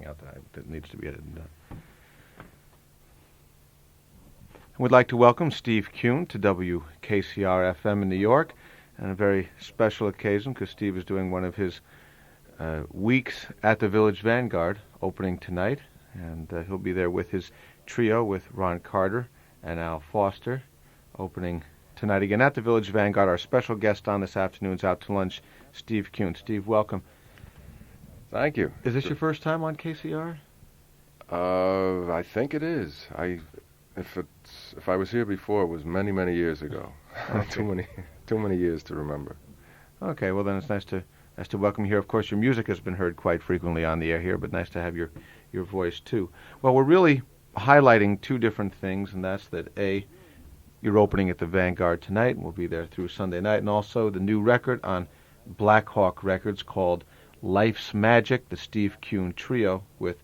something out that needs to be edited. We'd like to welcome Steve Kuhn to WKCR FM in New York, on a very special occasion because Steve is doing one of his weeks at the Village Vanguard, opening tonight, and he'll be there with his trio with Ron Carter and Al Foster, opening tonight again at the Village Vanguard. Our special guest on this afternoon's Out to Lunch, Steve Kuhn. Steve, welcome. Thank you. Is this your first time on KCR? I think it is. If I was here before, it was many, many years ago. Okay. too many years to remember. Okay, well then it's nice to welcome you here. Of course, your music has been heard quite frequently on the air here, but nice to have your voice too. Well, we're really highlighting two different things, and that's that A, you're opening at the Vanguard tonight, and we'll be there through Sunday night, and also the new record on Black Hawk Records called Life's Magic, the Steve Kuhn Trio with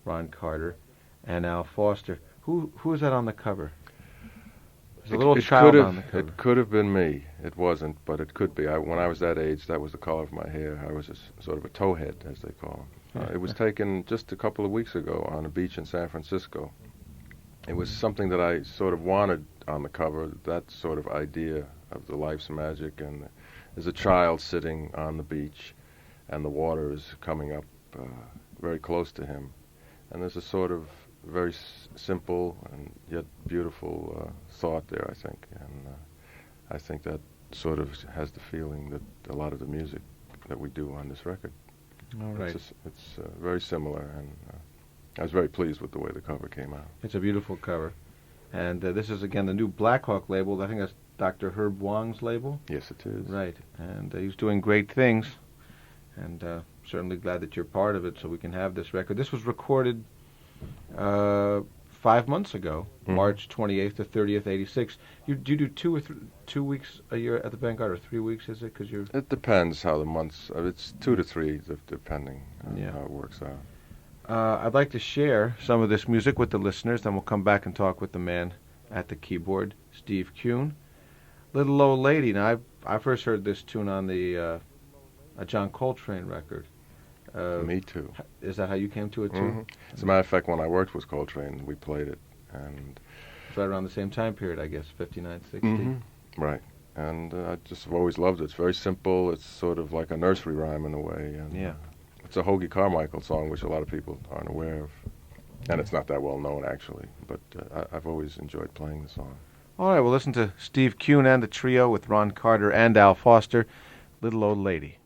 Ron Carter and Al Foster. Who is that on the cover? There's a little child on the cover. It could have been me. It wasn't, but it could be. When I was that age, that was the color of my hair. I was sort of a towhead, as they call them. It was taken just a couple of weeks ago on a beach in San Francisco. It was something that I sort of wanted on the cover, that sort of idea of the life's magic. And there's a child sitting on the beach, and the water is coming up very close to him. And there's a sort of very simple and yet beautiful thought there, I think. And I think that sort of has the feeling that a lot of the music that we do on this record. All right. It's very similar, and I was very pleased with the way the cover came out. It's a beautiful cover. And this is, again, the new Black Hawk label. I think that's Dr. Herb Wong's label. Yes, it is. Right. And he's doing great things. And certainly glad that you're part of it so we can have this record. This was recorded 5 months ago, March 28th to 30th, 86. Do you do 2 weeks a year at the Vanguard, or 3 weeks, is it? It depends how the months, it's 2 to 3, depending on how it works out. I'd like to share some of this music with the listeners, then we'll come back and talk with the man at the keyboard, Steve Kuhn. Little Old Lady. Now, I first heard this tune on the a John Coltrane record. Me too. Is that how you came to it, too? Mm-hmm. As a matter of fact, when I worked with Coltrane, we played it. And it's right around the same time period, I guess, 59, 60. Mm-hmm. Right. And I just have always loved it. It's very simple. It's sort of like a nursery rhyme in a way. And yeah. It's a Hoagie Carmichael song, which a lot of people aren't aware of. And it's not that well known, actually. But I've always enjoyed playing the song. All right, we'll listen to Steve Kuhn and the trio with Ron Carter and Al Foster, Little Old Lady.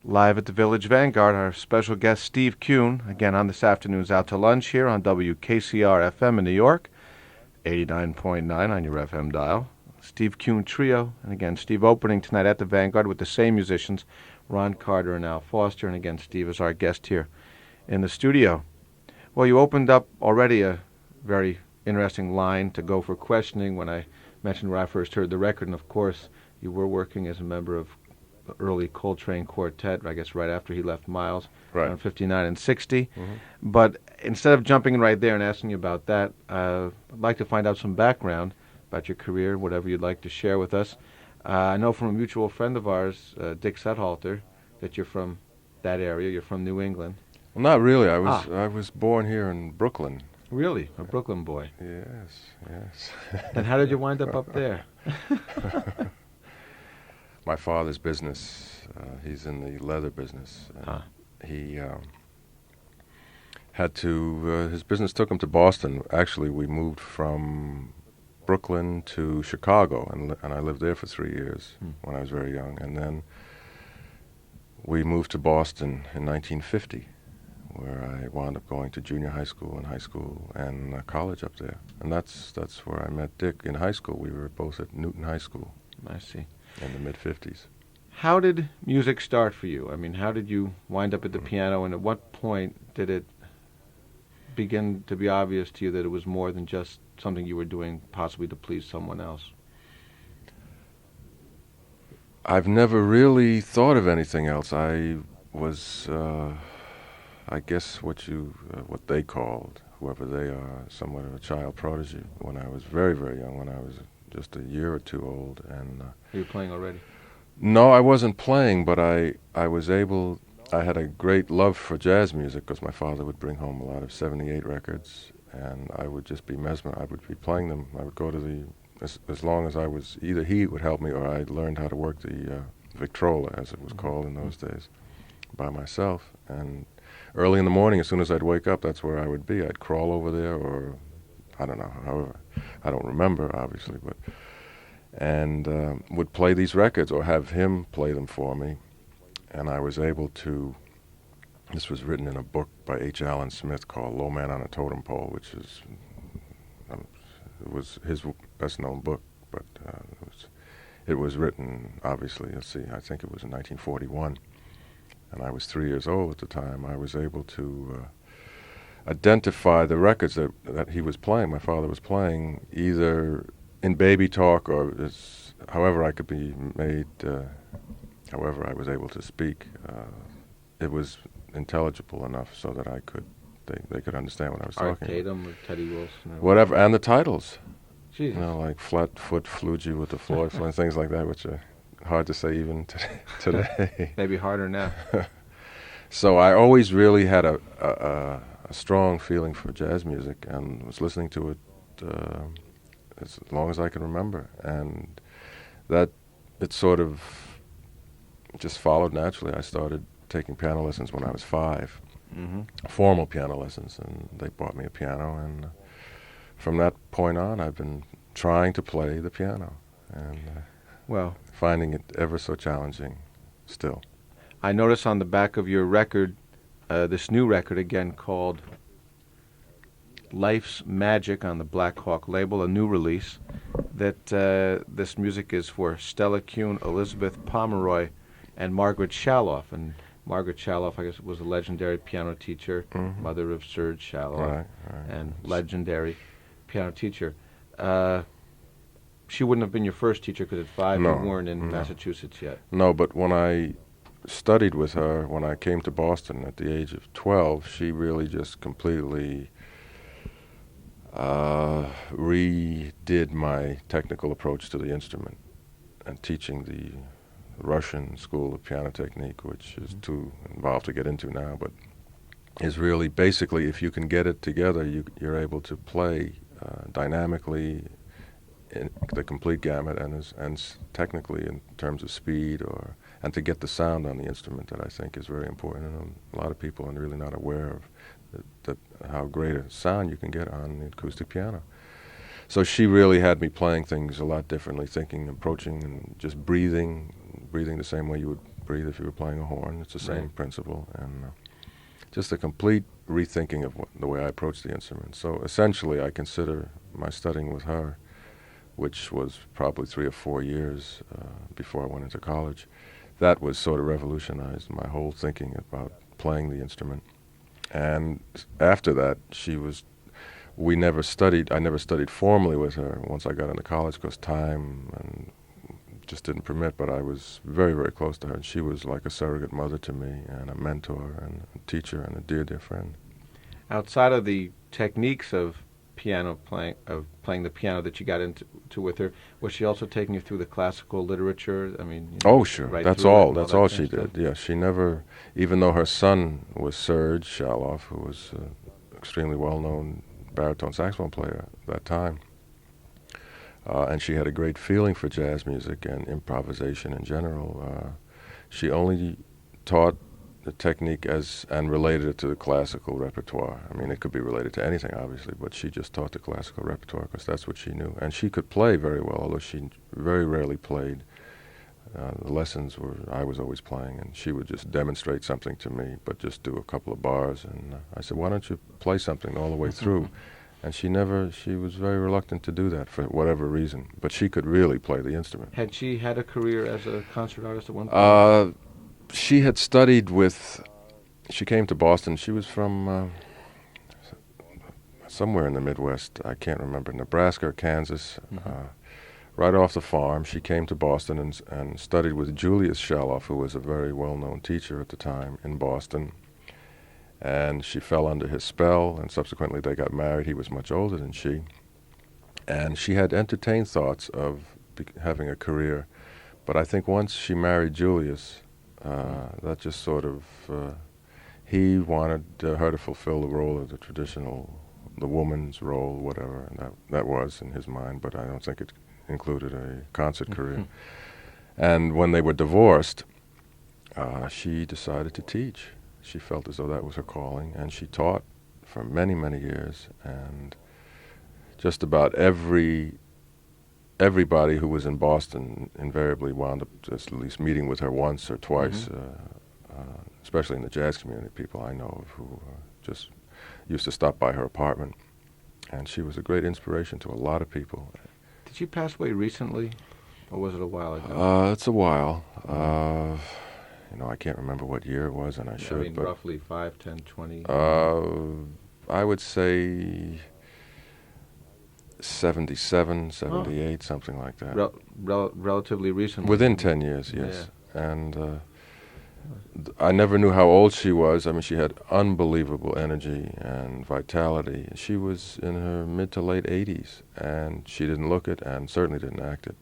Live at the Village Vanguard, our special guest Steve Kuhn, again on this afternoon's Out to Lunch here on WKCR FM in New York, 89.9 on your FM dial. Steve Kuhn Trio, and again, Steve opening tonight at the Vanguard with the same musicians, Ron Carter and Al Foster, and again, Steve is our guest here in the studio. Well, you opened up already a very interesting line to go for questioning when I mentioned where I first heard the record, and of course, you were working as a member of the early Coltrane Quartet, I guess right after he left Miles, Right. around 59 and 60. Mm-hmm. But instead of jumping in right there and asking you about that, I'd like to find out some background about your career, whatever you'd like to share with us. I know from a mutual friend of ours, Dick Sethalter, that you're from that area. You're from New England. Well, not really. I was born here in Brooklyn. Really? A Brooklyn boy. Yes. And how did you wind up there? My father's business, he's in the leather business. He had to, his business took him to Boston. Actually, we moved from Brooklyn to Chicago, and I lived there for 3 years when I was very young. And then we moved to Boston in 1950, where I wound up going to junior high school and college up there. And that's where I met Dick in high school. We were both at Newton High School. I see. In the mid-50s. How did music start for you? I mean, how did you wind up at the piano, and at what point did it begin to be obvious to you that it was more than just something you were doing possibly to please someone else? I've never really thought of anything else. I was, I guess, what they called, whoever they are, somewhat of a child prodigy when I was very, very young, when I was just a year or two old. And Were you playing already? No, I wasn't playing, but I was able. I had a great love for jazz music because my father would bring home a lot of '78 records, and I would just be mesmerized. I would be playing them. I would go to as long as I was, either he would help me or I learned how to work the Victrola, as it was called in those days, by myself. And early in the morning, as soon as I'd wake up, that's where I would be. I'd crawl over there, or I don't know, however, I don't remember, obviously, but, and would play these records or have him play them for me. And I was able to, this was written in a book by H. Allen Smith called Low Man on a Totem Pole, which is, it was his best-known book, but it was written, obviously, let's see, I think it was in 1941, and I was 3 years old at the time. I was able to identify the records that he was playing, my father was playing, either in baby talk or however I could be made, however I was able to speak. It was intelligible enough so that they could understand what I was talking about. Tatum or Teddy Wilson? Or whatever, and the titles. Jesus. You know, like Flatfoot Flugie with the Floyd, and things like that, which are hard to say even today. Maybe harder now. So I always really had a strong feeling for jazz music and was listening to it as long as I can remember. And that it sort of just followed naturally. I started taking piano lessons when I was 5, formal piano lessons, and they bought me a piano. And from that point on, I've been trying to play the piano and finding it ever so challenging still. I notice on the back of your record, this new record again called Life's Magic on the Black Hawk label, a new release, that this music is for Stella Kuhn, Elizabeth Pomeroy, and Margaret Shaloff. And Margaret Shaloff, I guess, was a legendary piano teacher, mother of Serge Shaloff, and legendary piano teacher. She wouldn't have been your first teacher because at 5 you weren't in Massachusetts yet. No, but when I studied with her, when I came to Boston at the age of 12, she really just completely redid my technical approach to the instrument and teaching the Russian school of piano technique, which is too involved to get into now, but is really basically, if you can get it together, you're able to play dynamically in the complete gamut and technically in terms of speed and to get the sound on the instrument that I think is very important. And a lot of people are really not aware of that how great a sound you can get on the acoustic piano. So she really had me playing things a lot differently, thinking, approaching, and just breathing the same way you would breathe if you were playing a horn. It's the same Right. principle, and just a complete rethinking of the way I approach the instrument. So essentially, I consider my studying with her, which was probably 3 or 4 years before I went into college, that was sort of revolutionized my whole thinking about playing the instrument. And after that, I never studied formally with her once I got into college because time and just didn't permit, but I was very, very close to her, and she was like a surrogate mother to me and a mentor and a teacher and a dear, dear friend. Outside of the techniques of playing the piano that you got into with her, was she also taking you through the classical literature? I mean, Oh, sure. right That's through it all. and That's that all kind she of stuff? did. Yeah, she never, even though her son was Serge Shaloff, who was an extremely well-known baritone saxophone player at that time, and she had a great feeling for jazz music and improvisation in general. She only taught the technique and related it to the classical repertoire. I mean, it could be related to anything, obviously, but she just taught the classical repertoire because that's what she knew. And she could play very well, although she very rarely played. The lessons I was always playing, and she would just demonstrate something to me, but just do a couple of bars. And I said, why don't you play something all the way through? And she was very reluctant to do that for whatever reason. But she could really play the instrument. Had she had a career as a concert artist at one point? She had studied she came to Boston. She was from somewhere in the Midwest. I can't remember, Nebraska or Kansas. Right off the farm, she came to Boston and studied with Julius Shaloff, who was a very well-known teacher at the time in Boston. And she fell under his spell, and subsequently they got married. He was much older than she. And she had entertained thoughts of having a career. But I think once she married Julius, that just sort of, he wanted her to fulfill the role of the woman's role, whatever, and that was in his mind, but I don't think it included a concert career. And when they were divorced, she decided to teach. She felt as though that was her calling, and she taught for many, many years, and just about everybody who was in Boston invariably wound up just at least meeting with her once or twice, especially in the jazz community, people I know of who just used to stop by her apartment. And she was a great inspiration to a lot of people. Did she pass away recently, or was it a while ago? It's a while. I can't remember what year it was, and I should. I mean, but roughly 5, 10, 20? I would say 77, 78, something like that. Relatively recently. Within 10 years, yes. Yeah. And I never knew how old she was. I mean, she had unbelievable energy and vitality. She was in her mid to late 80s, and she didn't look it and certainly didn't act it.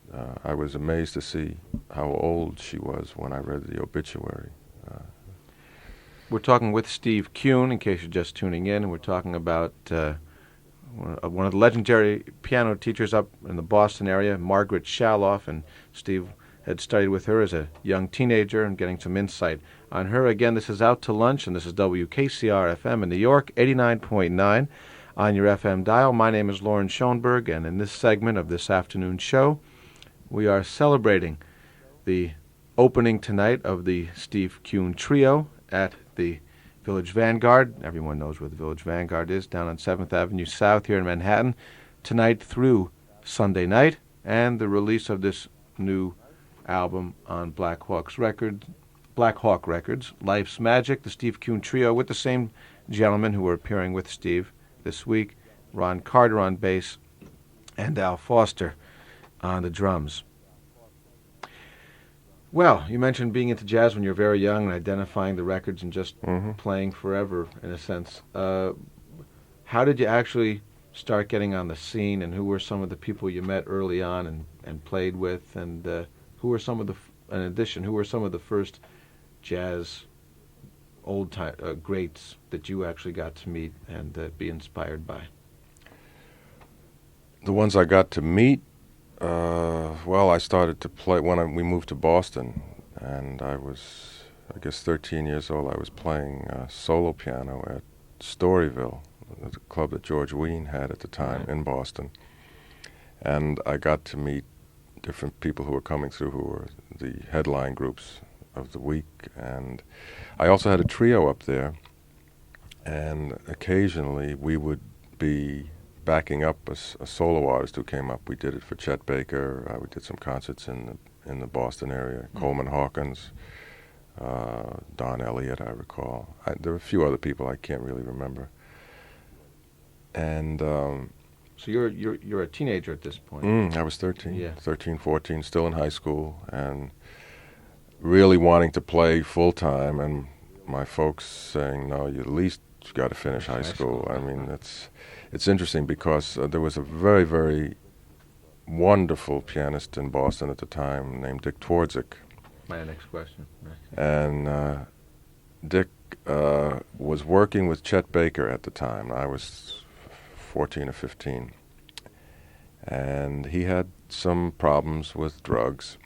I was amazed to see how old she was when I read the obituary. We're talking with Steve Kuhn, in case you're just tuning in, and we're talking about one of the legendary piano teachers up in the Boston area, Margaret Shaloff, and Steve had studied with her as a young teenager and getting some insight on her. Again, this is Out to Lunch, and this is WKCR FM in New York, 89.9 on your FM dial. My name is Lauren Schoenberg, and in this segment of this afternoon show, we are celebrating the opening tonight of the Steve Kuhn Trio at the Village Vanguard. Everyone knows where the Village Vanguard is, down on 7th Avenue South here in Manhattan, tonight through Sunday night, and the release of this new album on Black Hawk Records, Life's Magic, the Steve Kuhn Trio, with the same gentlemen who are appearing with Steve this week, Ron Carter on bass, and Al Foster on the drums. Well, you mentioned being into jazz when you were very young and identifying the records and just playing forever, in a sense. How did you actually start getting on the scene, and who were some of the people you met early on and played with, and who were some of the first jazz old-time greats that you actually got to meet and be inspired by? The ones I got to meet, I started to play when we moved to Boston, and I was, 13 years old. I was playing solo piano at Storyville, the club that George Wein had at the time in Boston. And I got to meet different people who were coming through, who were the headline groups of the week. And I also had a trio up there, and occasionally we would be backing up a solo artist who came up. We did it for Chet Baker. We did some concerts in the Boston area. Coleman Hawkins, Don Elliott, I recall. There were a few other people I can't really remember. And so you're a teenager at this point. I was 13, Yeah. 13, 14, still in high school, and really wanting to play full time. And my folks saying, "No, you at least got to finish high school." I mean, it's interesting because there was a very, very wonderful pianist in Boston at the time named Dick Twardzik. My next question. Right. And Dick was working with Chet Baker at the time. I was 14 or 15. And he had some problems with drugs.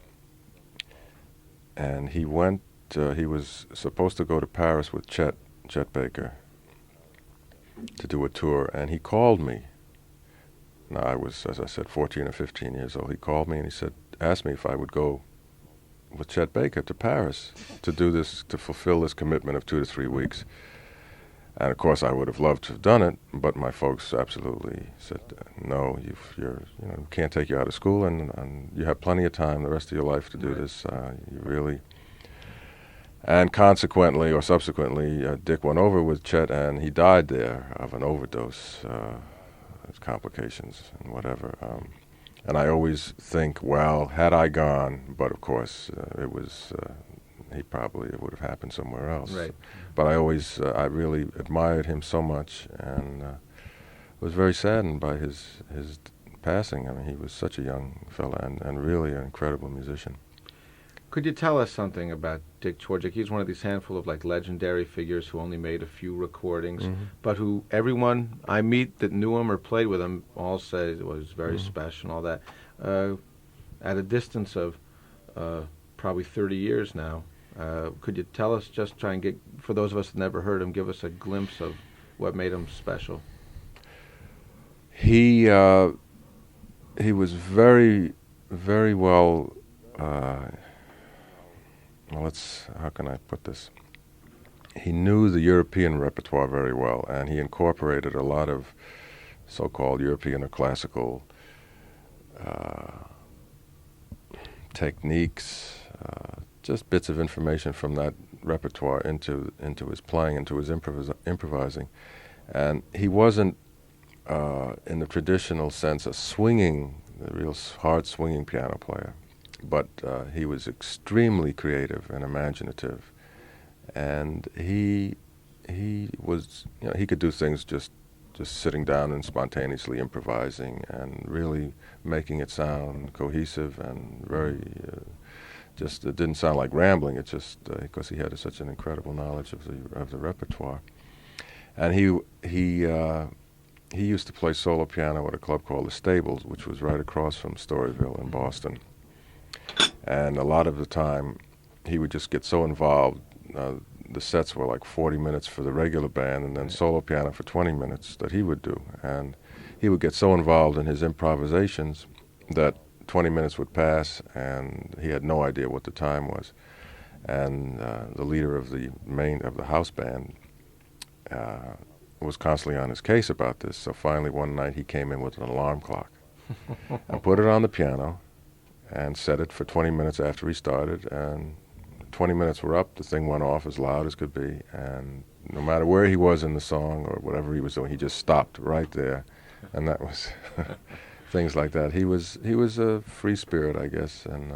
And he was supposed to go to Paris with Chet Baker to do a tour. And he called me. Now, I was, as I said, 14 or 15 years old. He called me and he asked me if I would go with Chet Baker to Paris to do this, to fulfill this commitment of 2 to 3 weeks. And of course, I would have loved to have done it, but my folks absolutely said, "No, you can't take you out of school, and you have plenty of time the rest of your life to do this. You really." And consequently, or subsequently, Dick went over with Chet, and he died there of an overdose, complications and whatever. And I always think, well, had I gone, but of course, it would have happened somewhere else. Right. But I really admired him so much, and was very saddened by his passing. I mean, he was such a young fella and really an incredible musician. Could you tell us something about Dick Twardzik? He's one of these handful of legendary figures who only made a few recordings, but who everyone I meet that knew him or played with him all said it was very special and all that. At a distance of probably 30 years now, could you tell us, just try and get, for those of us that never heard him, give us a glimpse of what made him special? He was very, very well. How can I put this? He knew the European repertoire very well, and he incorporated a lot of so-called European or classical techniques, just bits of information from that repertoire into his playing, into his improvising. And he wasn't, in the traditional sense, a real hard swinging piano player. But he was extremely creative and imaginative, and he was, he could do things just sitting down and spontaneously improvising and really making it sound cohesive and very it didn't sound like rambling. It just because he had such an incredible knowledge of the repertoire, and he used to play solo piano at a club called the Stables, which was right across from Storyville in Boston. And a lot of the time, he would just get so involved. The sets were like 40 minutes for the regular band, and then solo piano for 20 minutes that he would do. And he would get so involved in his improvisations that 20 minutes would pass, and he had no idea what the time was. And the leader of the house band was constantly on his case about this. So finally, one night, he came in with an alarm clock and put it on the piano, and set it for 20 minutes after he started, and 20 minutes were up, the thing went off as loud as could be, and no matter where he was in the song or whatever he was doing, he just stopped right there, and that was things like that. He was a free spirit, I guess, and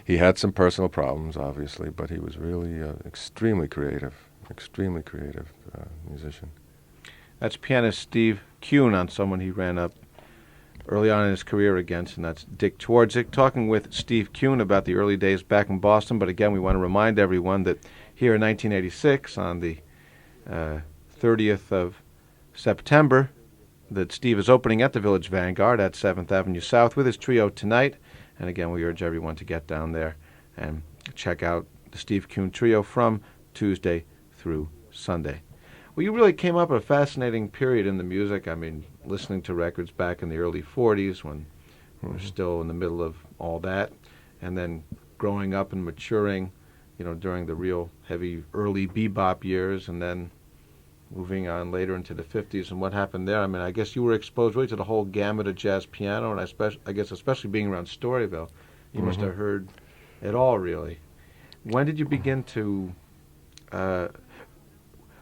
he had some personal problems, obviously, but he was really extremely creative musician. That's pianist Steve Kuhn on someone he ran up early on in his career against, and that's Dick Twardzik, talking with Steve Kuhn about the early days back in Boston. But again, we want to remind everyone that here in 1986, on the 30th of September, that Steve is opening at the Village Vanguard at 7th Avenue South with his trio tonight. And again, we urge everyone to get down there and check out the Steve Kuhn Trio from Tuesday through Sunday. Well, you really came up at a fascinating period in the music. I mean, listening to records back in the early 40s when we were still in the middle of all that, and then growing up and maturing, during the real heavy early bebop years, and then moving on later into the 50s and what happened there. I mean, I guess you were exposed really to the whole gamut of jazz piano, and I guess especially being around Storyville, you must have heard it all, really. When did you begin to,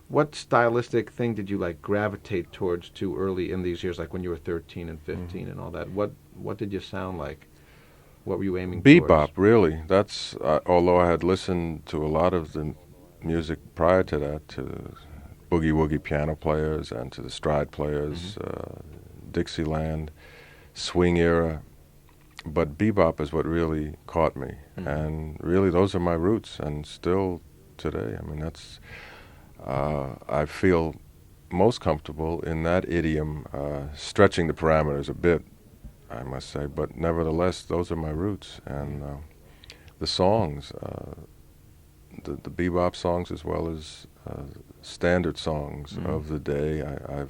what stylistic thing did you like gravitate towards too early in these years, like when you were 13 and 15 and all that? What did you sound like? What were you aiming towards? Bebop, really. That's, although I had listened to a lot of the music prior to that, to boogie-woogie piano players and to the stride players, Dixieland, swing era. But bebop is what really caught me. And really those are my roots, and still today. I mean, that's, I feel most comfortable in that idiom, stretching the parameters a bit, I must say. But nevertheless, those are my roots. And the songs, the bebop songs as well as standard songs of the day. I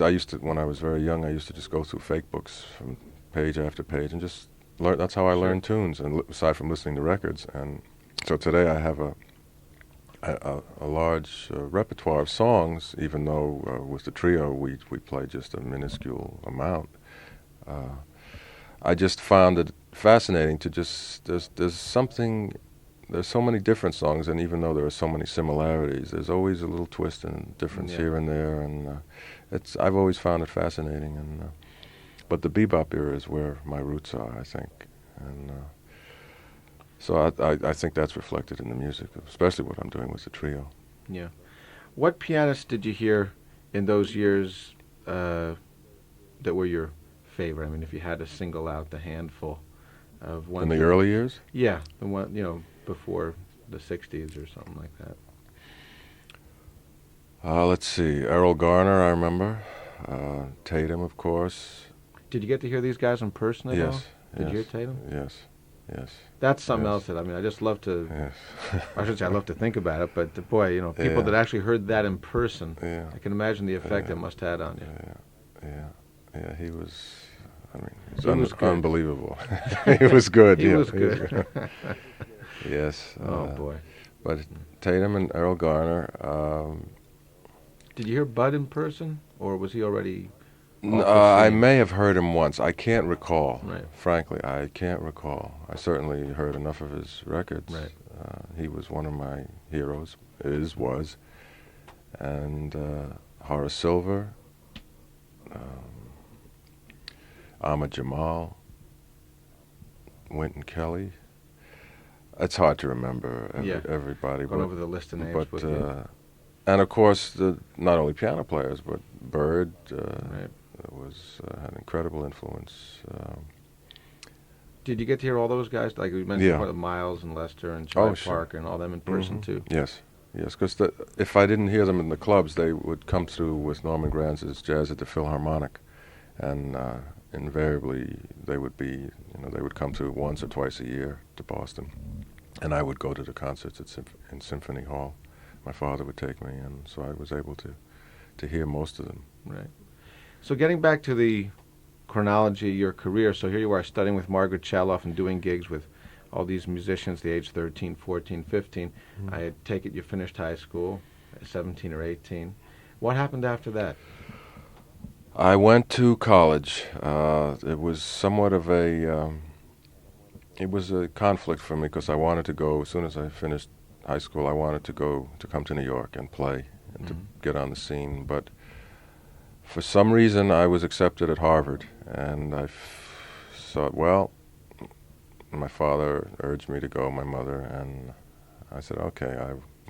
used to, when I was very young, I used to just go through fake books from page after page and just learn. That's how I learned tunes, and aside from listening to records. And so today I have a large repertoire of songs, even though with the trio we play just a minuscule amount. I just found it fascinating to just, there's something. There's so many different songs, and even though there are so many similarities, there's always a little twist and difference here and there, and I've always found it fascinating. And but the bebop era is where my roots are, I think, and so I think that's reflected in the music, especially what I'm doing with the trio. Yeah. What pianists did you hear in those years that were your favorite? I mean, if you had to single out the handful of ones in the early years. Yeah, the one before the 60s or something like that. Let's see. Errol Garner, I remember. Tatum, of course. Did you get to hear these guys in person at all? Yes. Did you hear Tatum? Yes. Yes. That's something else that, I mean, I just love to, Yes. I should say I love to think about it, but boy, people that actually heard that in person, I can imagine the effect it must have had on you. Yeah, he was, I mean, he was unbelievable. He was good. He was good. Yes. Oh, boy. But Tatum and Errol Garner. Did you hear Bud in person, or was he already I may have heard him once. I can't recall. Right. Frankly, I can't recall. I certainly heard enough of his records. Right. He was one of my heroes, was. And Horace Silver, Ahmad Jamal, Wynton Kelly. It's hard to remember everybody. Going over the list of names. But and of course, not only piano players, but Bird had incredible influence. Did you get to hear all those guys? Like we mentioned, Miles and Lester and Charlie Parker and all them in person too. Yes, because if I didn't hear them in the clubs, they would come through with Norman Granz's Jazz at the Philharmonic, and invariably they would come through once or twice a year to Boston, and I would go to the concerts in Symphony Hall. My father would take me, and so I was able to hear most of them. Right. So getting back to the chronology of your career, so here you are studying with Margaret Chaloff and doing gigs with all these musicians, the age 13, 14, 15. I take it you finished high school at 17 or 18. What happened after that? I went to college. It was somewhat of a conflict for me because I wanted to go, as soon as I finished high school, I wanted to come to New York and play and to get on the scene. But for some reason, I was accepted at Harvard, and I thought, well, my father urged me to go, my mother, and I said, okay,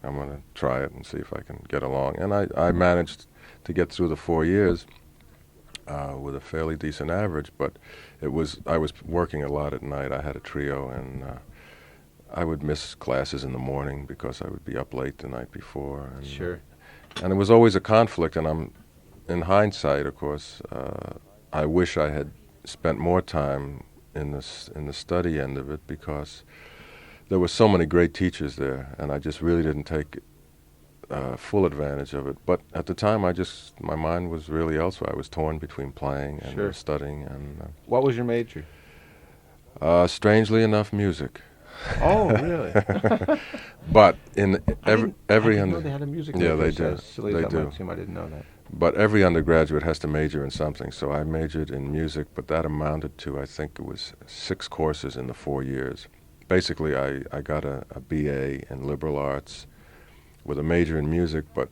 I'm going to try it and see if I can get along. And I managed to get through the 4 years with a fairly decent average, but I was working a lot at night. I had a trio, and I would miss classes in the morning because I would be up late the night before. And, Sure. And it was always a conflict, and in hindsight, of course, I wish I had spent more time in the study end of it, because there were so many great teachers there, and I just really didn't take full advantage of it. But at the time, my mind was really elsewhere. I was torn between playing and studying. And what was your major? Strangely enough, music. Oh, really? But in I didn't, I every didn't know under they had a music yeah, major. they As do. silly as They that do. might seem, I didn't know that. But every undergraduate has to major in something. So I majored in music, but that amounted to, I think it was 6 courses in the 4 years. Basically, I got a BA in liberal arts with a major in music, but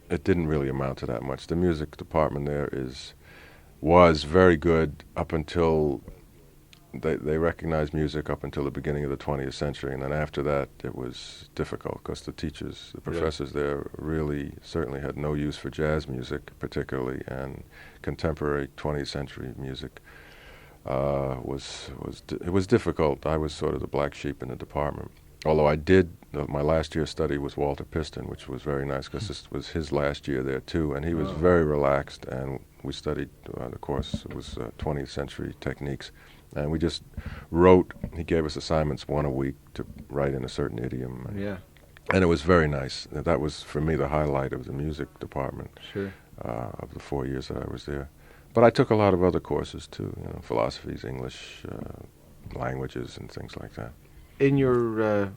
it didn't really amount to that much. The music department there was very good up until they recognized music up until the beginning of the 20th century, and then after that it was difficult because the teachers, the professors there really certainly had no use for jazz music particularly, and contemporary 20th century music it was difficult. I was sort of the black sheep in the department. Although I did, my last year study was Walter Piston, which was very nice because this was his last year there too, and he was very relaxed, and we studied, the course was 20th century techniques, and we just wrote, he gave us assignments 1 a week to write in a certain idiom. Yeah. And it was very nice. That was, for me, the highlight of the music department. Sure. Of the 4 years that I was there. But I took a lot of other courses too, philosophies, English, languages, and things like that. In your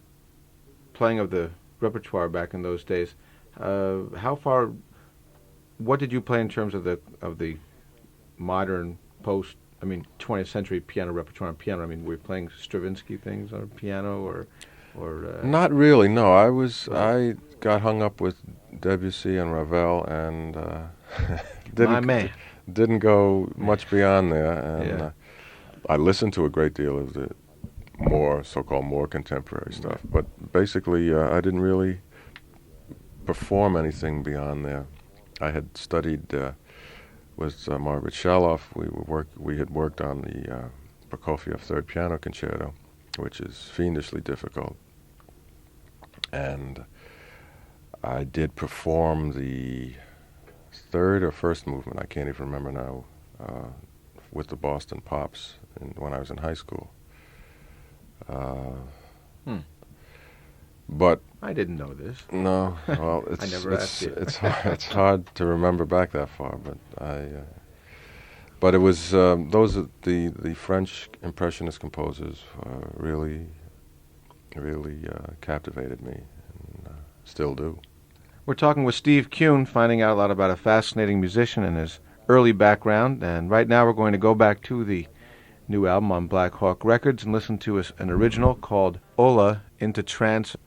playing of the repertoire back in those days, what did you play in terms of the modern 20th century piano repertoire on piano? I mean, were you playing Stravinsky things on piano or Not really, no. I got hung up with Debussy and Ravel, and my man. didn't go much beyond there. And Yeah. I listened to a great deal of the so-called more contemporary stuff, but basically I didn't really perform anything beyond there. I had studied with Margaret Shaloff. We had worked on the Prokofiev Third Piano Concerto, which is fiendishly difficult. And I did perform the third or first movement, I can't even remember now, with the Boston Pops when I was in high school. But I didn't know this. no, well, I never asked you. it's hard to remember back that far, but but it was those are the French Impressionist composers really captivated me, and still do. We're talking with Steve Kuhn, finding out a lot about a fascinating musician and his early background. And right now we're going to go back to the new album on Black Hawk Records and listen to an original called Ola into Trance.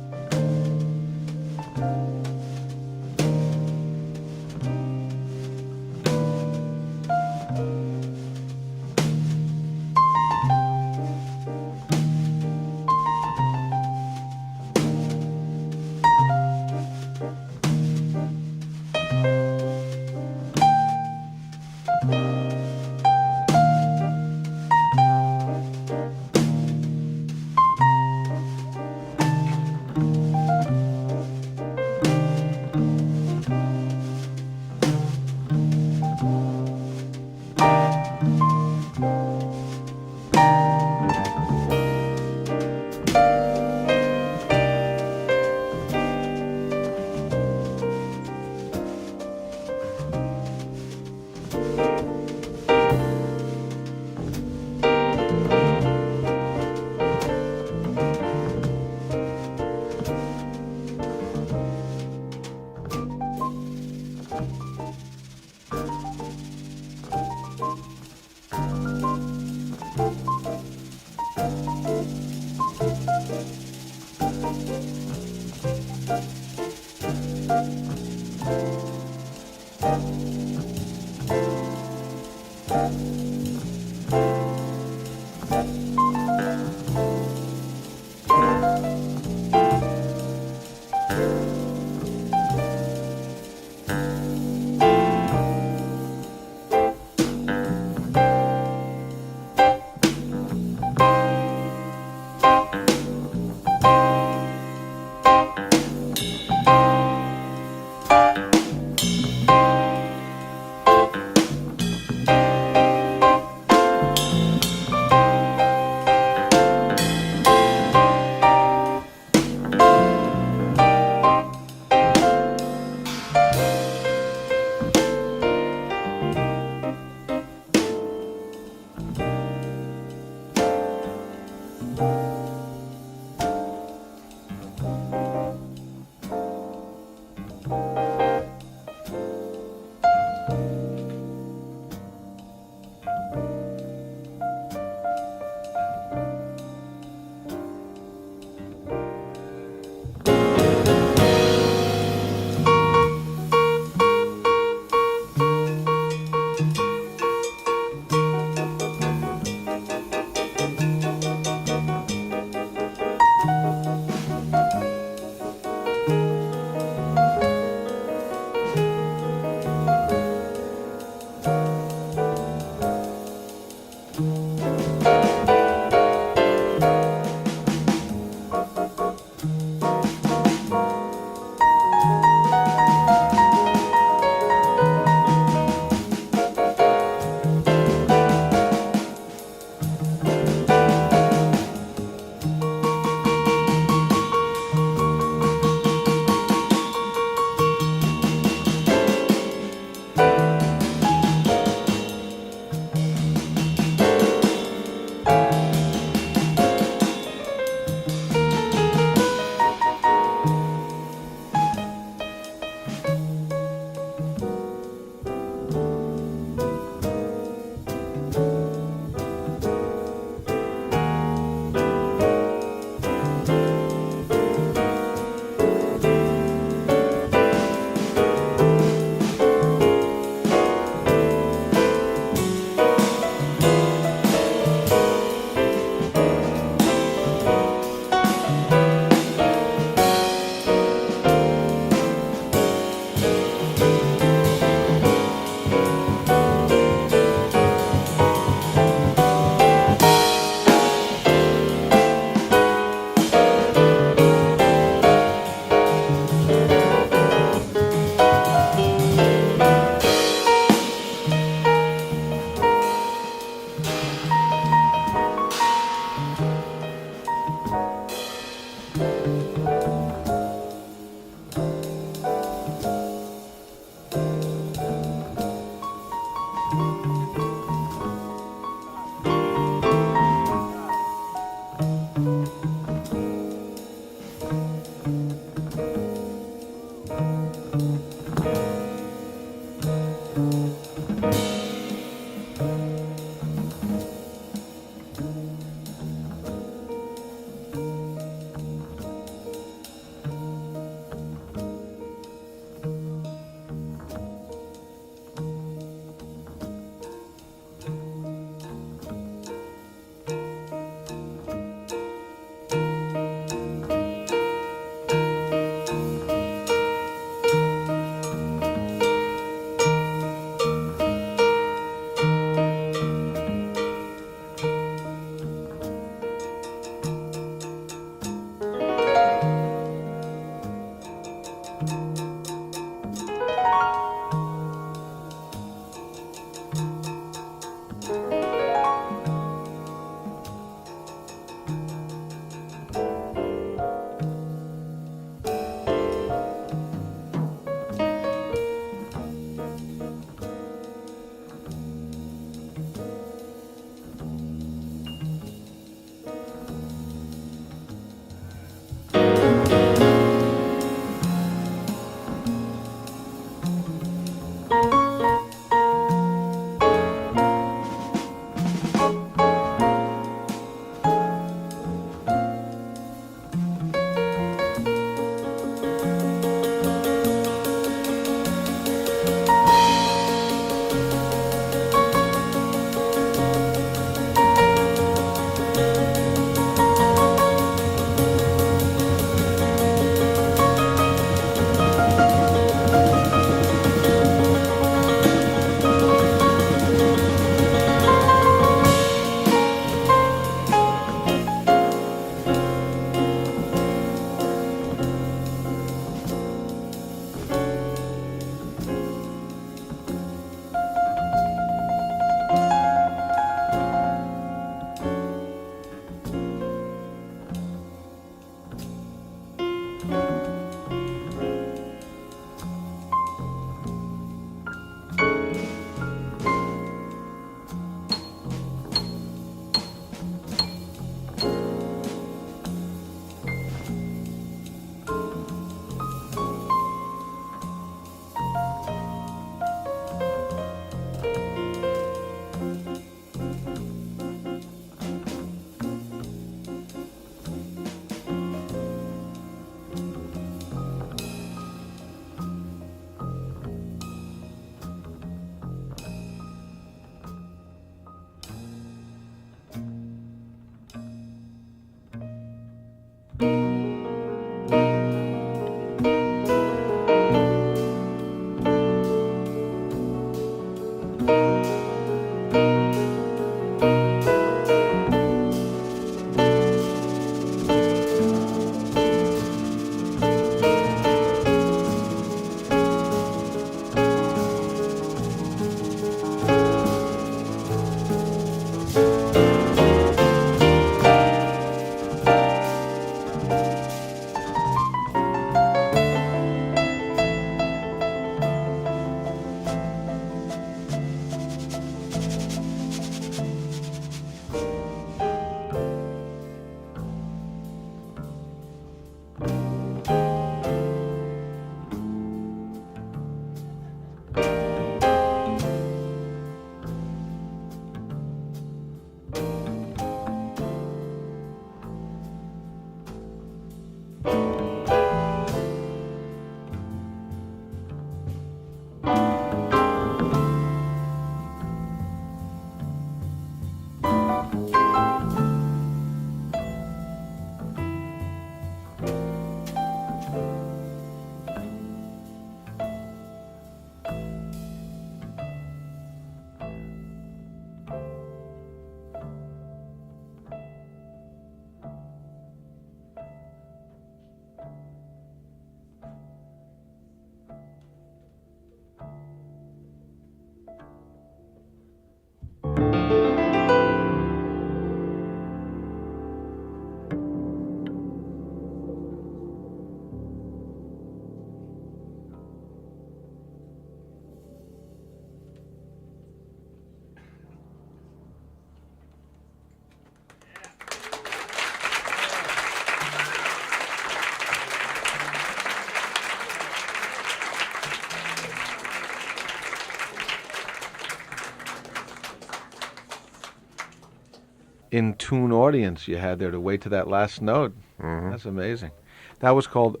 in tune audience you had there to wait to that last note. Mm-hmm. That's amazing. That was called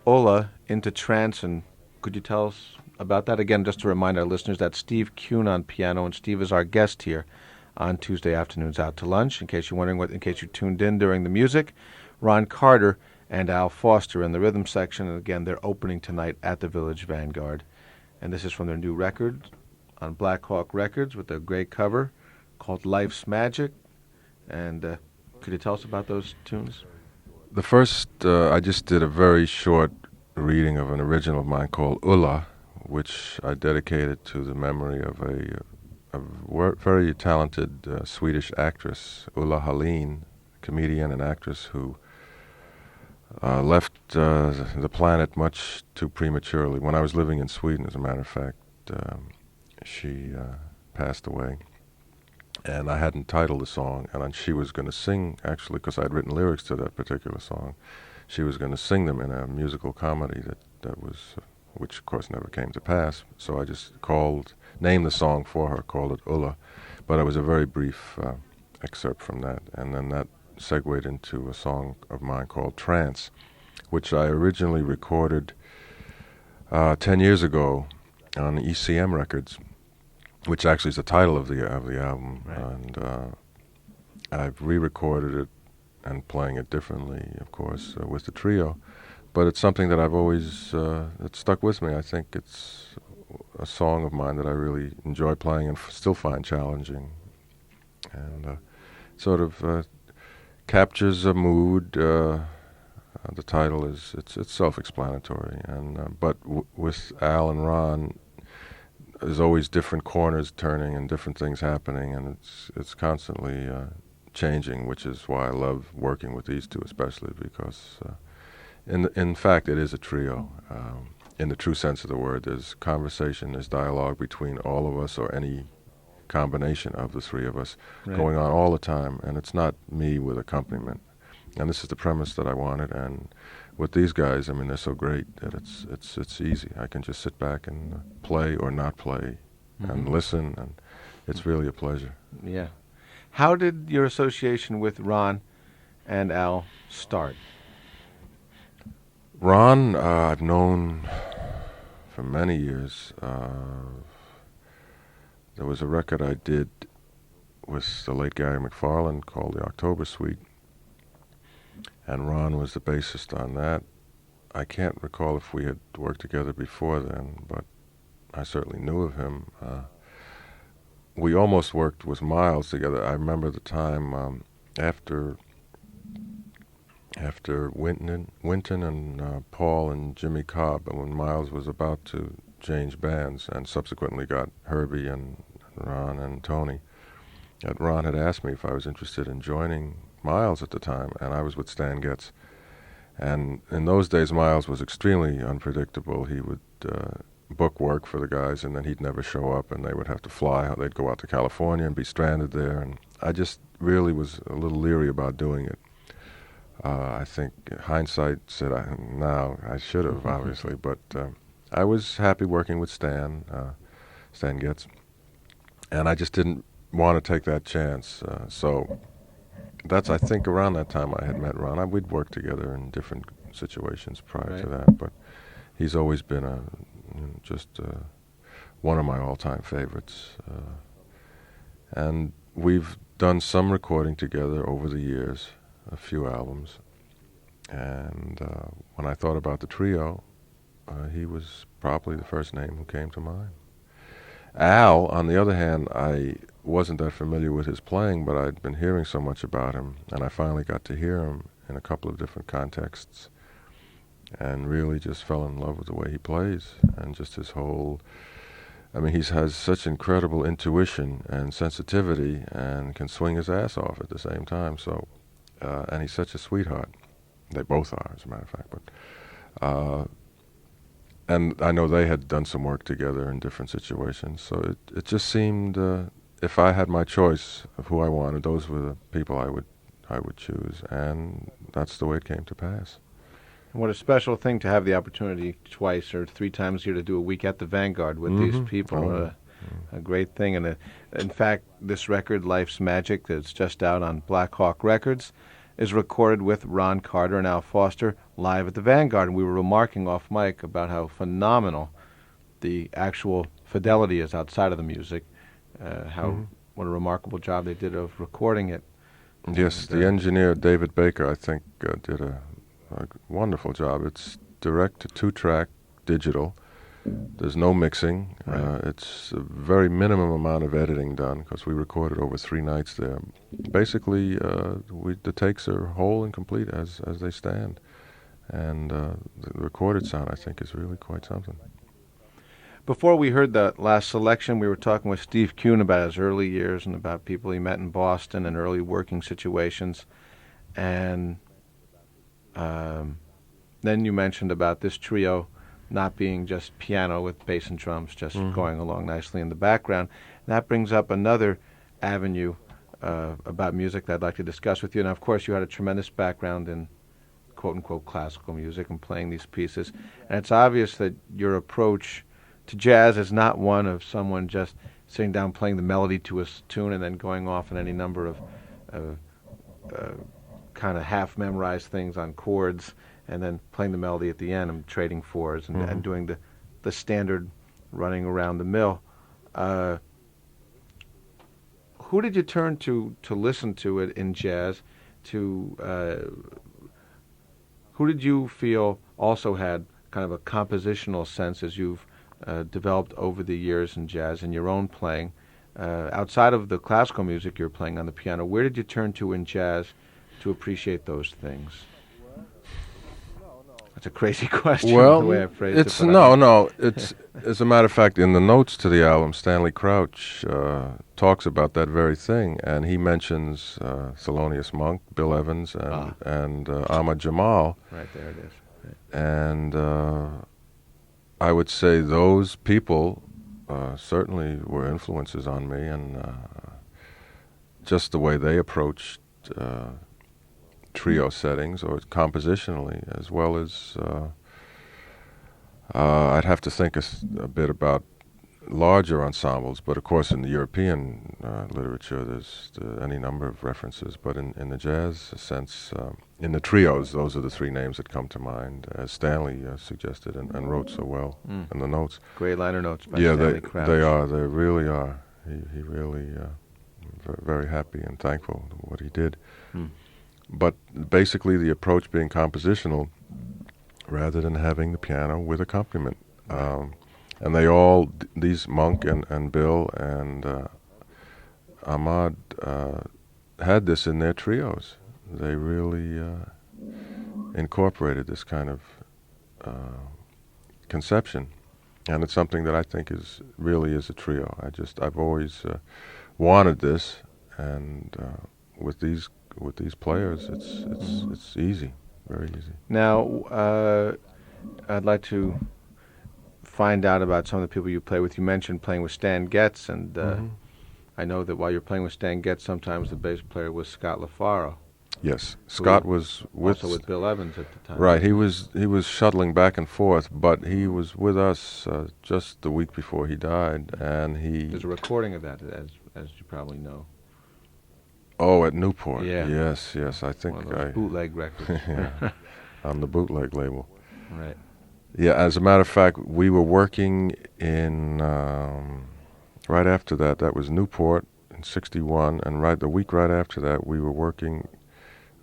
Ola into Trance, and could you tell us about that again? Just to remind our listeners, that's Steve Kuhn on piano, and Steve is our guest here on Tuesday afternoons out to lunch. In case you're wondering in case you tuned in during the music, Ron Carter and Al Foster in the rhythm section, and again they're opening tonight at the Village Vanguard, and this is from their new record on Black Hawk Records with a great cover called Life's Magic. And could you tell us about those tunes? The first, I just did a very short reading of an original of mine called Ulla, which I dedicated to the memory of a very talented Swedish actress, Ulla Hallin, comedian and actress who left the planet much too prematurely. When I was living in Sweden, as a matter of fact, she passed away. And I hadn't titled the song, and she was going to sing, actually, because I'd written lyrics to that particular song. She was going to sing them in a musical comedy that was, which of course never came to pass. So I just named the song for her, called it Ulla. But it was a very brief excerpt from that. And then that segued into a song of mine called Trance, which I originally recorded 10 years ago on ECM Records, which actually is the title of the album, right. And I've re-recorded it and playing it differently, of course, with the trio. But it's something that I've always it's stuck with me. I think it's a song of mine that I really enjoy playing and still find challenging, and sort of captures a mood. The title it's self-explanatory, and but with Al and Ron, there's always different corners turning and different things happening, and it's constantly changing, which is why I love working with these two, especially because, in fact, it is a trio. In the true sense of the word, there's conversation, there's dialogue between all of us, or any combination of the three of us, right. going on all the time, and it's not me with accompaniment. And this is the premise that I wanted, and with these guys, I mean, they're so great that it's easy. I can just sit back and play or not play, and listen, and it's really a pleasure. Yeah. How did your association with Ron and Al start? Ron, I've known for many years. There was a record I did with the late Gary McFarland called the October Suite, and Ron was the bassist on that. I can't recall if we had worked together before then, but I certainly knew of him. We almost worked with Miles together. I remember the time after Winton and Paul and Jimmy Cobb, and when Miles was about to change bands and subsequently got Herbie and Ron and Tony, that Ron had asked me if I was interested in joining Miles at the time, and I was with Stan Getz. And in those days, Miles was extremely unpredictable. He would book work for the guys, and then he'd never show up, and they would have to fly. They'd go out to California and be stranded there, and I just really was a little leery about doing it. I think hindsight said now I should have, obviously, but I was happy working with Stan Getz, and I just didn't want to take that chance. So that's, I think, around that time I had met Ron. We'd worked together in different situations prior to that, but he's always been just one of my all-time favorites. And we've done some recording together over the years, a few albums. And when I thought about the trio, he was probably the first name who came to mind. Al, on the other hand, I wasn't that familiar with his playing, but I'd been hearing so much about him, and I finally got to hear him in a couple of different contexts, and really just fell in love with the way he plays, and just his whole, I mean, he has such incredible intuition and sensitivity, and can swing his ass off at the same time, so, and he's such a sweetheart. They both are, as a matter of fact, but, and I know they had done some work together in different situations, so it just seemed, if I had my choice of who I wanted, those were the people I would choose, and that's the way it came to pass. And what a special thing to have the opportunity twice or three times a year to do a week at the Vanguard with these people. a great thing. And in fact, this record, Life's Magic, that's just out on Black Hawk Records, is recorded with Ron Carter and Al Foster live at the Vanguard. And we were remarking off mic about how phenomenal the actual fidelity is outside of the music, what a remarkable job they did of recording it. Yes, the engineer, David Baker, I think, did a wonderful job. It's direct to two-track digital. There's no mixing. Right. It's a very minimum amount of editing done because we recorded over 3 nights there. Basically, the takes are whole and complete as they stand. And the recorded sound, I think, is really quite something. Before we heard the last selection, we were talking with Steve Kuhn about his early years and about people he met in Boston and early working situations. And then you mentioned about this trio not being just piano with bass and drums, just going along nicely in the background. And that brings up another avenue about music that I'd like to discuss with you. And, of course, you had a tremendous background in quote-unquote classical music and playing these pieces. And it's obvious that your approach to jazz is not one of someone just sitting down playing the melody to a tune and then going off in any number of kind of half-memorized things on chords and then playing the melody at the end and trading fours and doing the standard running around the mill. Who did you turn to listen to it in jazz? Who did you feel also had kind of a compositional sense as you've developed over the years in jazz in your own playing? Outside of the classical music you're playing on the piano, where did you turn to in jazz to appreciate those things? That's a crazy question. Well, the way I phrased it's it, no. It's as a matter of fact, in the notes to the album, Stanley Crouch talks about that very thing, and he mentions Thelonious Monk, Bill Evans, and Ahmad Jamal. Right there it is. Right. And I would say those people certainly were influences on me, and just the way they approached trio settings or compositionally, as well as I'd have to think a bit about larger ensembles, but of course in the European literature there's any number of references, but in the jazz sense, in the trios, those are the 3 names that come to mind, as Stanley suggested and wrote so well in the notes. Great liner notes by Stanley Crouch. They really are. He really very happy and thankful for what he did. But basically the approach being compositional rather than having the piano with accompaniment. And they all, these Monk and Bill and Ahmad, had this in their trios. They really incorporated this kind of conception. And it's something that I think really is a trio. I've always wanted this, and with these players, it's easy, very easy. Now, I'd like to find out about some of the people you play with. You mentioned playing with Stan Getz, and I know that while you're playing with Stan Getz, sometimes the bass player was Scott LaFaro. Yes, Scott was also with Bill Evans at the time. Right, he was shuttling back and forth, but he was with us just the week before he died, and there's a recording of that, as you probably know. Oh, at Newport. Yeah. Yes. I think one of those bootleg records. Yeah, on the bootleg label. Right. Yeah. As a matter of fact, we were working in right after that. That was Newport in '61, and the week right after that, we were working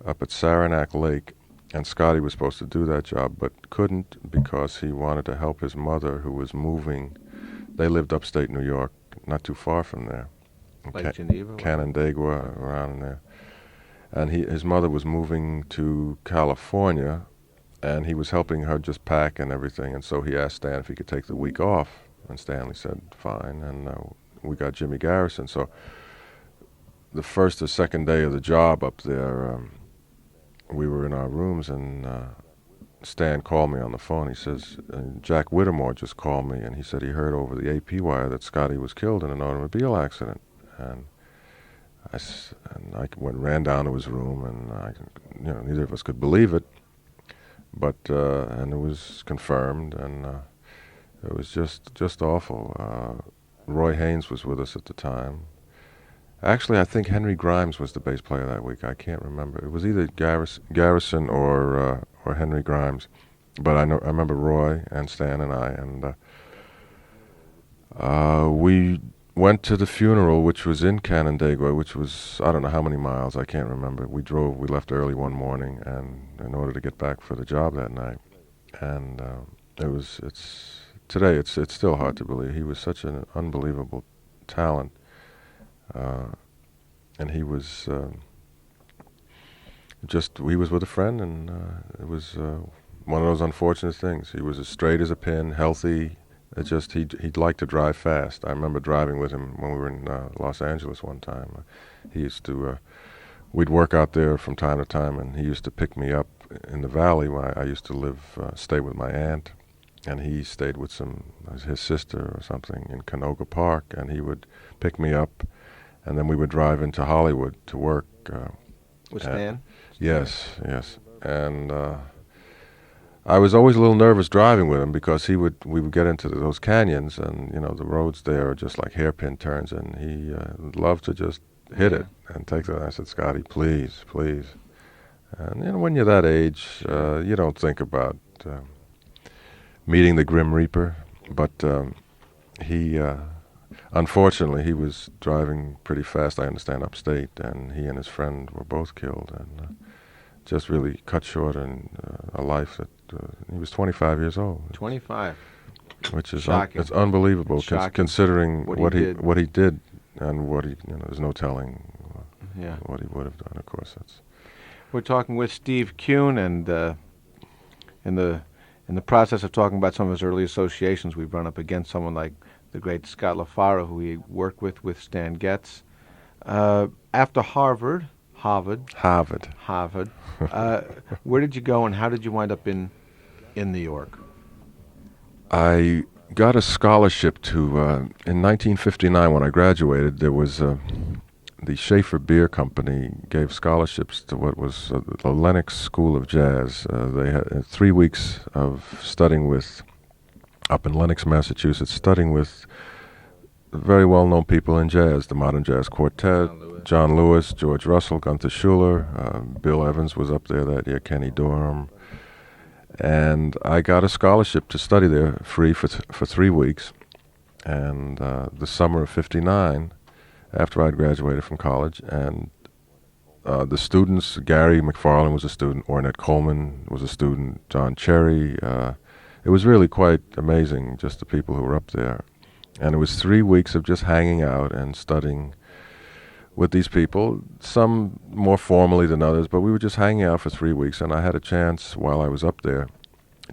up at Saranac Lake, and Scotty was supposed to do that job, but couldn't because he wanted to help his mother, who was moving. They lived upstate New York, not too far from there. Like Geneva? Canandaigua, around there. And his mother was moving to California, and he was helping her just pack and everything, and so he asked Stan if he could take the week off, and Stanley said, fine, and we got Jimmy Garrison. So the first or second day of the job up there, we were in our rooms, and Stan called me on the phone. He says, Jack Whittemore just called me, and he said he heard over the AP wire that Scotty was killed in an automobile accident. And I ran down to his room, and neither of us could believe it, but and it was confirmed, and it was just awful. Roy Haynes was with us at the time. Actually, I think Henry Grimes was the bass player that week. I can't remember. It was either Garrison or Henry Grimes, but I remember Roy and Stan and I, and we went to the funeral, which was in Canandaigua, which was, I don't know how many miles. I can't remember. We left early one morning, and in order to get back for the job that night, and today it's still hard to believe. He was such an unbelievable talent. And he was he was with a friend, and it was one of those unfortunate things. He was as straight as a pin, healthy. It just he'd like to drive fast. I remember driving with him when we were in Los Angeles one time. He used to we'd work out there from time to time, and he used to pick me up in the valley where I used to stay with my aunt, and he stayed with his sister or something in Canoga Park, and he would pick me up. And then we would drive into Hollywood to work. With Stan? Yes. And I was always a little nervous driving with him because we would get into those canyons, and the roads there are just like hairpin turns, and he loved to just hit it and take that. I said, Scotty, please. And when you're that age, you don't think about meeting the Grim Reaper, but he. Unfortunately, he was driving pretty fast, I understand, upstate, and he and his friend were both killed, and just really cut short a life that he was 25 years old. 25. Which is shocking. It's unbelievable, considering what he did, and what he there's no telling what he would have done. Of course, We're talking with Steve Kuhn, and in the process of talking about some of his early associations, we've run up against someone like the great Scott LaFaro, who he worked with Stan Getz. After Harvard, where did you go, and how did you wind up in New York? I got a scholarship to, in 1959 when I graduated, there was the Schaefer Beer Company gave scholarships to what was the Lenox School of Jazz. They had 3 weeks of studying up in Lenox, Massachusetts, studying with very well-known people in jazz, the Modern Jazz Quartet, John Lewis, George Russell, Gunther Schuller, Bill Evans was up there that year, Kenny Dorham. And I got a scholarship to study there free for 3 weeks. And the summer of '59, after I'd graduated from college, and the students, Gary McFarlane was a student, Ornette Coleman was a student, John Cherry. It was really quite amazing, just the people who were up there. And it was 3 weeks of just hanging out and studying with these people, some more formally than others, but we were just hanging out for 3 weeks, and I had a chance while I was up there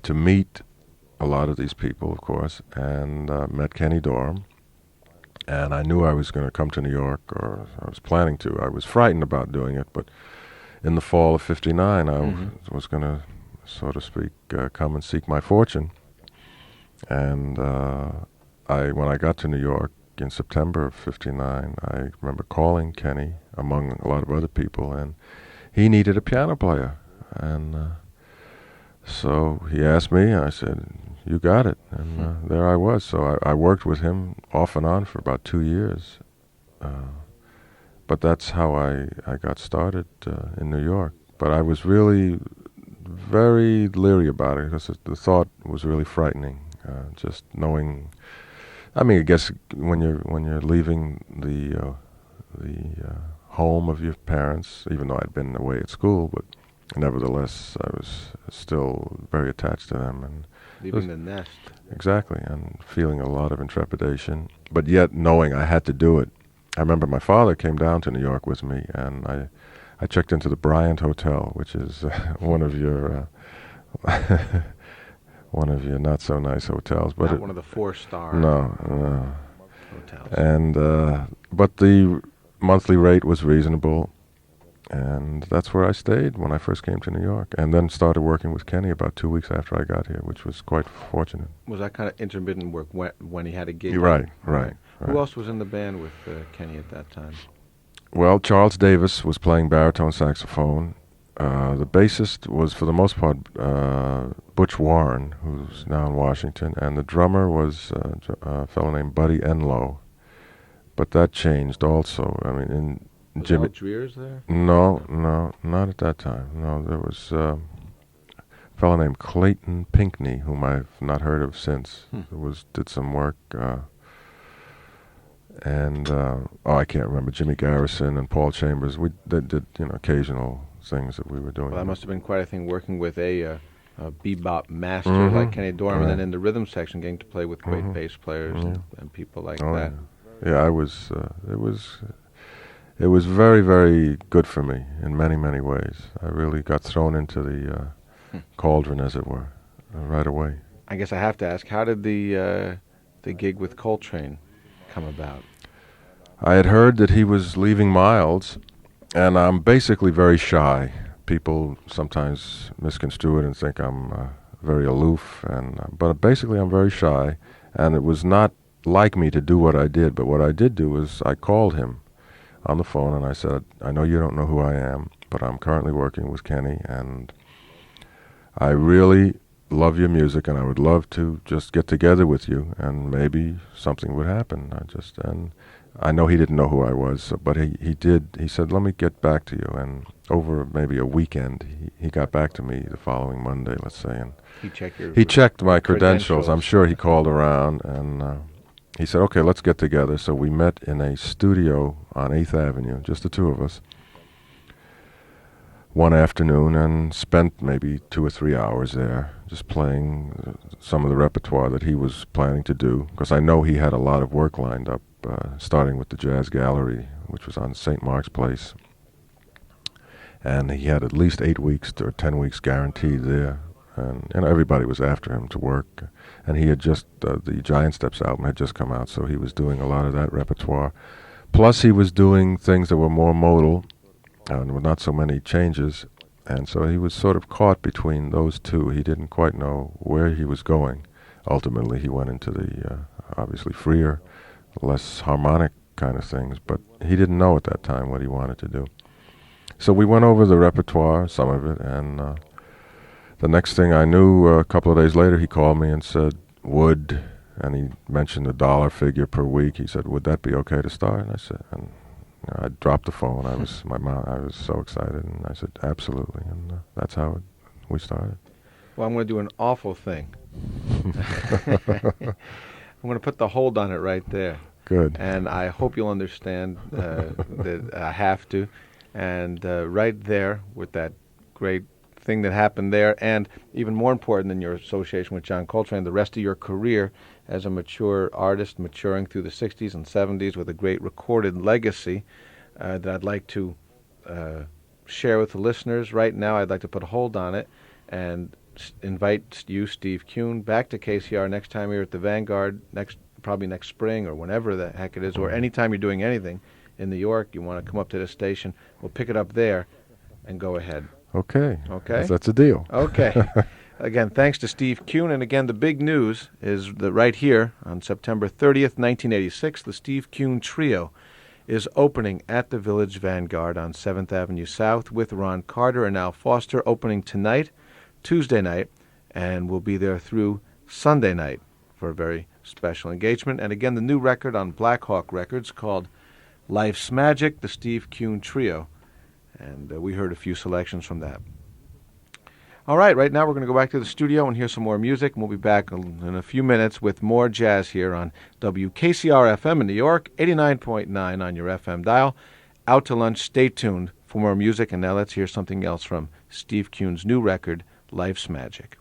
to meet a lot of these people, of course, and met Kenny Dorham. And I knew I was going to come to New York, or I was planning to. I was frightened about doing it, but in the fall of '59, I was going to, so to speak, come and seek my fortune. And when I got to New York in September of '59, I remember calling Kenny, among a lot of other people, and he needed a piano player. And so he asked me, and I said, you got it. And there I was. So I worked with him off and on for about 2 years. But that's how I got started in New York. But I was really very leery about it because the thought was really frightening. Just knowing, I mean, I guess when you're leaving the home of your parents, even though I'd been away at school, but nevertheless I was still very attached to them, and leaving the nest. Exactly, and feeling a lot of intrepidation, but yet knowing I had to do it. I remember my father came down to New York with me, and I checked into the Bryant Hotel, which is one of your not so nice hotels, but not one of the 4-star hotels. And but the monthly rate was reasonable, and that's where I stayed when I first came to New York, and then started working with Kenny about 2 weeks after I got here, which was quite fortunate. Was that kind of intermittent work when he had a gig? Right. Who else was in the band with Kenny at that time? Well, Charles Davis was playing baritone saxophone. The bassist was, for the most part, Butch Warren, who's now in Washington, and the drummer was a fellow named Buddy Enlow. But that changed also. I mean, in Was Jimmy. Al Dreer's there? No, not at that time. No, there was a fellow named Clayton Pinkney, whom I've not heard of since. Did some work, and I can't remember, Jimmy Garrison and Paul Chambers. They did occasional things that we were doing. Well, that must have been quite a thing working with a bebop master Mhm. like Kenny Dorham, Right. and then in the rhythm section getting to play with great Mhm. bass players and people like Oh, that. yeah, I was. It was very, very good for me in many, many ways. I really got thrown into the cauldron, as it were, right away. I guess I have to ask, how did the gig with Coltrane come about? I had heard that he was leaving Miles, and I'm basically very shy. People sometimes misconstrue it and think I'm very aloof, but basically I'm very shy, and it was not like me to do what I did. But what I did do was I called him on the phone and I said, I know you don't know who I am, but I'm currently working with Kenny, and I really love your music, and I would love to just get together with you, and maybe something would happen. And I know he didn't know who I was, but he did. He said, let me get back to you. And over maybe a weekend, he got back to me the following Monday, let's say. And he checked my credentials. I'm sure he called around, and he said, okay, let's get together. So we met in a studio on 8th Avenue, just the two of us, one afternoon, and spent maybe 2 or 3 hours there just playing some of the repertoire that he was planning to do, because I know he had a lot of work lined up, starting with the Jazz Gallery, which was on St. Mark's Place. And he had at least 8 weeks or 10 weeks guaranteed there. And everybody was after him to work. And he had just, the Giant Steps album had just come out, so he was doing a lot of that repertoire. Plus he was doing things that were more modal, and with not so many changes. And so he was sort of caught between those two. He didn't quite know where he was going. Ultimately, he went into the, obviously, freer, less harmonic kind of things, but he didn't know at that time what he wanted to do. So we went over the repertoire, some of it, and the next thing I knew, a couple of days later, he called me and said, and he mentioned a dollar figure per week. He said, would that be okay to start? And I said, I dropped the phone. I was so excited, and I said, absolutely, and that's how we started. Well, I'm going to do an awful thing. I'm going to put the hold on it right there. Good. And I hope you'll understand that I have to. And right there, with that great thing that happened there, and even more important than your association with John Coltrane, the rest of your career as a mature artist, maturing through the 60s and 70s with a great recorded legacy that I'd like to share with the listeners. Right now, I'd like to put a hold on it and invite you, Steve Kuhn, back to KCR next time you're at the Vanguard, probably next spring or whenever the heck it is, or anytime you're doing anything in New York, you want to come up to the station, we'll pick it up there and go ahead. Okay. Okay? That's a deal. Okay. Again, thanks to Steve Kuhn. And again, the big news is that right here on September 30th, 1986, the Steve Kuhn Trio is opening at the Village Vanguard on 7th Avenue South with Ron Carter and Al Foster, opening tonight, Tuesday night, and we'll be there through Sunday night for a very special engagement. And again, the new record on Black Hawk Records called Life's Magic, the Steve Kuhn Trio. And we heard a few selections from that. All right now we're going to go back to the studio and hear some more music, and we'll be back in a few minutes with more jazz here on WKCR FM in New York, 89.9 on your FM dial. Out to lunch, stay tuned for more music, and now let's hear something else from Steve Kuhn's new record, Life's Magic.